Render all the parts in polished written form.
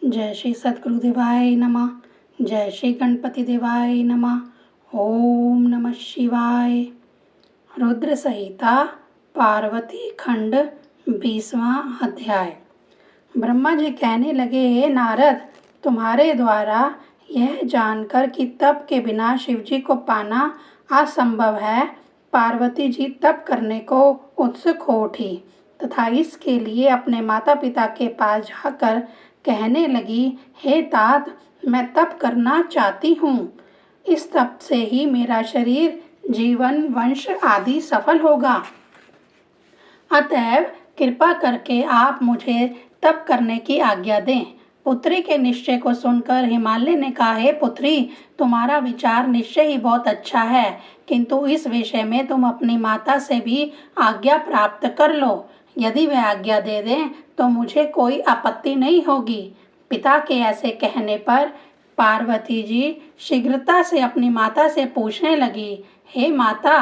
जय श्री सद्गुरुदेवाय नमः। जय श्री गणपति देवाय नमः। ओम नमः शिवाय। रुद्र संहिता पार्वती खंड 20वां अध्याय। ब्रह्मा जी कहने लगे, हे नारद, तुम्हारे द्वारा यह जानकर कि तप के बिना शिवजी को पाना असंभव है, पार्वती जी तप करने को उत्सुक हो उठी तथा इसके लिए अपने माता पिता के पास जाकर कहने लगी, हे तात, मैं तप करना चाहती हूँ। इस तप से ही मेरा शरीर, जीवन, वंश आदि सफल होगा। अतएव कृपा करके आप मुझे तप करने की आज्ञा दें। पुत्री के निश्चय को सुनकर हिमालय ने कहा, हे पुत्री, तुम्हारा विचार निश्चय ही बहुत अच्छा है, किंतु इस विषय में तुम अपनी माता से भी आज्ञा प्राप्त कर लो। यदि वह आज्ञा दे दें तो मुझे कोई आपत्ति नहीं होगी। पिता के ऐसे कहने पर पार्वती जी शीघ्रता से अपनी माता से पूछने लगी, हे माता,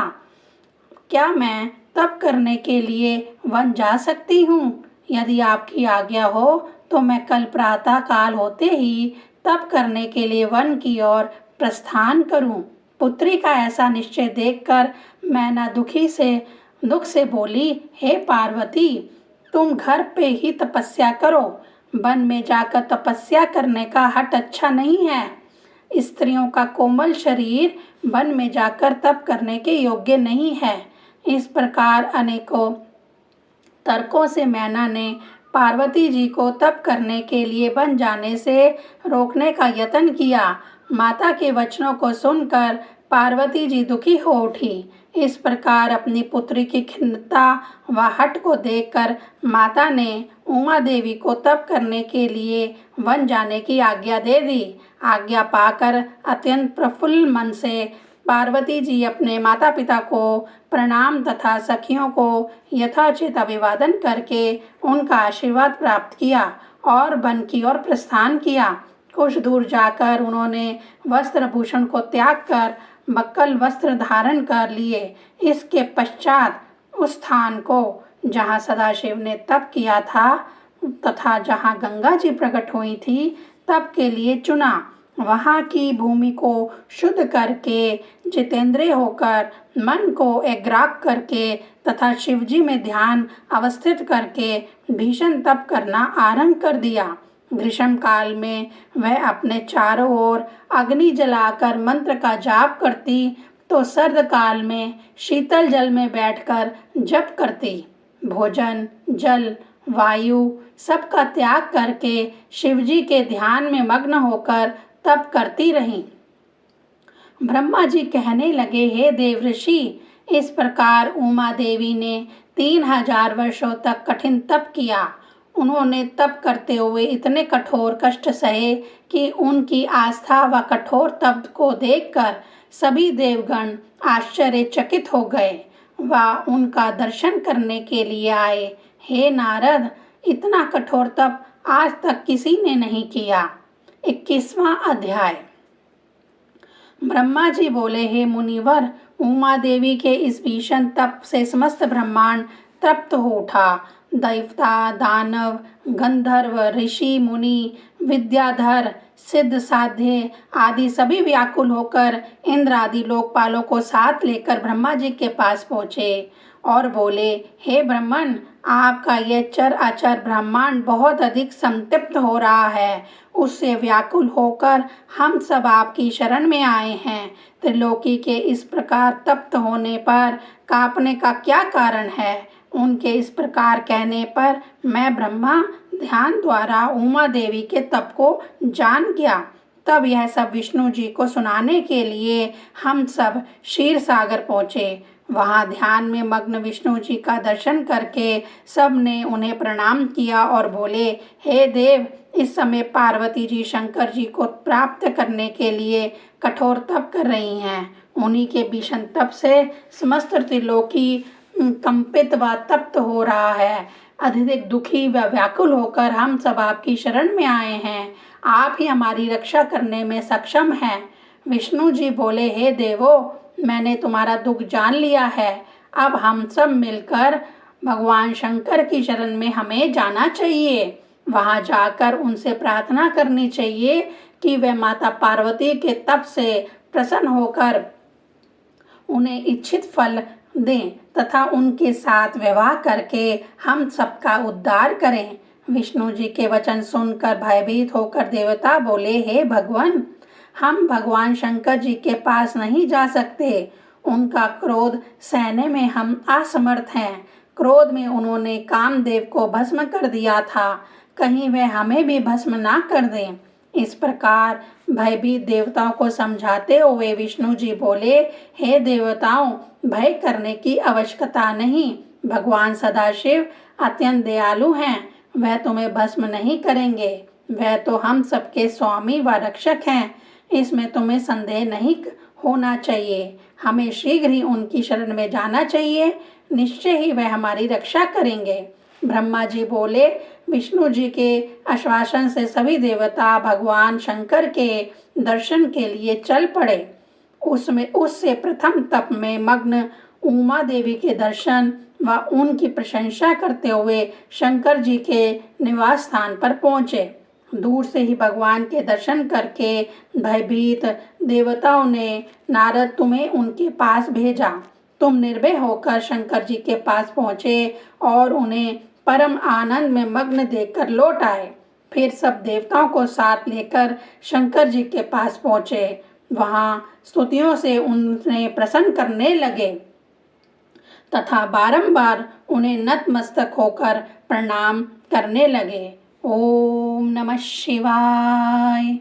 क्या मैं तप करने के लिए वन जा सकती हूँ? यदि आपकी आज्ञा हो तो मैं कल प्रातः काल होते ही तप करने के लिए वन की ओर प्रस्थान करूँ। पुत्री का ऐसा निश्चय देखकर मैना दुख से बोली, हे पार्वती, तुम घर पे ही तपस्या करो। वन में जाकर तपस्या करने का हट अच्छा नहीं है। स्त्रियों का कोमल शरीर वन में जाकर तप करने के योग्य नहीं है। इस प्रकार अनेकों तर्कों से मैना ने पार्वती जी को तप करने के लिए वन जाने से रोकने का यत्न किया। माता के वचनों को सुनकर पार्वती जी दुखी हो उठी। इस प्रकार अपनी पुत्री की खिन्नता व हठ को देखकर माता ने उमा देवी को तप करने के लिए वन जाने की आज्ञा दे दी। आज्ञा पाकर अत्यंत प्रफुल्ल मन से पार्वती जी अपने माता पिता को प्रणाम तथा सखियों को यथाचित अभिवादन करके उनका आशीर्वाद प्राप्त किया और वन की ओर प्रस्थान किया। कुछ दूर जाकर उन्होंने वस्त्र भूषण को त्याग कर बक्कल वस्त्र धारण कर लिए। इसके पश्चात उस स्थान को जहाँ सदाशिव ने तप किया था तथा जहाँ गंगा जी प्रकट हुई थी तप के लिए चुना। वहाँ की भूमि को शुद्ध करके जितेंद्रिय होकर मन को एग्राग करके तथा शिवजी में ध्यान अवस्थित करके भीषण तप करना आरंभ कर दिया। ग्रीष्म काल में वह अपने चारों ओर अग्नि जलाकर मंत्र का जाप करती तो सर्द काल में शीतल जल में बैठकर जप करती। भोजन, जल, वायु सबका त्याग करके शिवजी के ध्यान में मग्न होकर तप करती रहीं। ब्रह्मा जी कहने लगे, हे देवऋषि, इस प्रकार उमा देवी ने 3000 वर्षों तक कठिन तप किया। उन्होंने तप करते हुए इतने कठोर कष्ट सहे कि उनकी आस्था व कठोर तप को देखकर सभी देवगण आश्चर्यचकित हो गए व उनका दर्शन करने के लिए आए। हे नारद, इतना कठोर तप आज तक किसी ने नहीं किया। 21वां अध्याय। ब्रह्मा जी बोले, हे मुनिवर, उमा देवी के इस भीषण तप से समस्त ब्रह्मांड तृप्त हो उठा। दैवता, दानव, गंधर्व, ऋषि, मुनि, विद्याधर, सिद्ध, साध्य आदि सभी व्याकुल होकर इंद्र आदि लोकपालों को साथ लेकर ब्रह्मा जी के पास पहुँचे और बोले, हे ब्रह्मन, आपका यह चर अचर ब्रह्मांड बहुत अधिक संतप्त हो रहा है। उससे व्याकुल होकर हम सब आपकी शरण में आए हैं। त्रिलोकी के इस प्रकार तप्त होने पर कांपने का क्या कारण है? उनके इस प्रकार कहने पर मैं ब्रह्मा ध्यान द्वारा उमा देवी के तप को जान गया। तब यह सब विष्णु जी को सुनाने के लिए हम सब क्षीर सागर पहुँचे। वहाँ ध्यान में मग्न विष्णु जी का दर्शन करके सब ने उन्हें प्रणाम किया और बोले, हे देव, इस समय पार्वती जी शंकर जी को प्राप्त करने के लिए कठोर तप कर रही हैं। उन्हीं के भीषण तप से समस्त त्रिलोकी कंपित व तप्त हो रहा है। अधिक दुखी व व्याकुल होकर हम सब आपकी शरण में आए हैं। आप ही हमारी रक्षा करने में सक्षम हैं। विष्णु जी बोले, हे देवो, मैंने तुम्हारा दुख जान लिया है। अब हम सब मिलकर भगवान शंकर की शरण में हमें जाना चाहिए। वहां जाकर उनसे प्रार्थना करनी चाहिए कि वे माता पार्वती के तप से प्रसन्न होकर उन्हें इच्छित फल दें तथा उनके साथ विवाह करके हम सबका उद्धार करें। विष्णु जी के वचन सुनकर भयभीत होकर देवता बोले, हे भगवान, हम भगवान शंकर जी के पास नहीं जा सकते। उनका क्रोध सहने में हम असमर्थ हैं। क्रोध में उन्होंने कामदेव को भस्म कर दिया था, कहीं वे हमें भी भस्म ना कर दें। इस प्रकार भयभीत देवताओं को समझाते हुए विष्णु जी बोले, हे देवताओं, भय करने की आवश्यकता नहीं। भगवान सदाशिव अत्यंत दयालु हैं, वह तुम्हें भस्म नहीं करेंगे। वह तो हम सबके स्वामी व रक्षक हैं, इसमें तुम्हें संदेह नहीं होना चाहिए। हमें शीघ्र ही उनकी शरण में जाना चाहिए, निश्चय ही वह हमारी रक्षा करेंगे। ब्रह्मा जी बोले, विष्णु जी के आश्वासन से सभी देवता भगवान शंकर के दर्शन के लिए चल पड़े। उससे प्रथम तप में मग्न उमा देवी के दर्शन व उनकी प्रशंसा करते हुए शंकर जी के निवास स्थान पर पहुंचे। दूर से ही भगवान के दर्शन करके भयभीत देवताओं ने, नारद, तुम्हें उनके पास भेजा। तुम निर्भय होकर शंकर जी के पास पहुंचे और उन्हें परम आनंद में मग्न देखकर लौट आए। फिर सब देवताओं को साथ लेकर शंकर जी के पास पहुंचे। वहां स्तुतियों से उन्हें प्रसन्न करने लगे तथा बारंबार उन्हें नतमस्तक होकर प्रणाम करने लगे। ओम नमः शिवाय।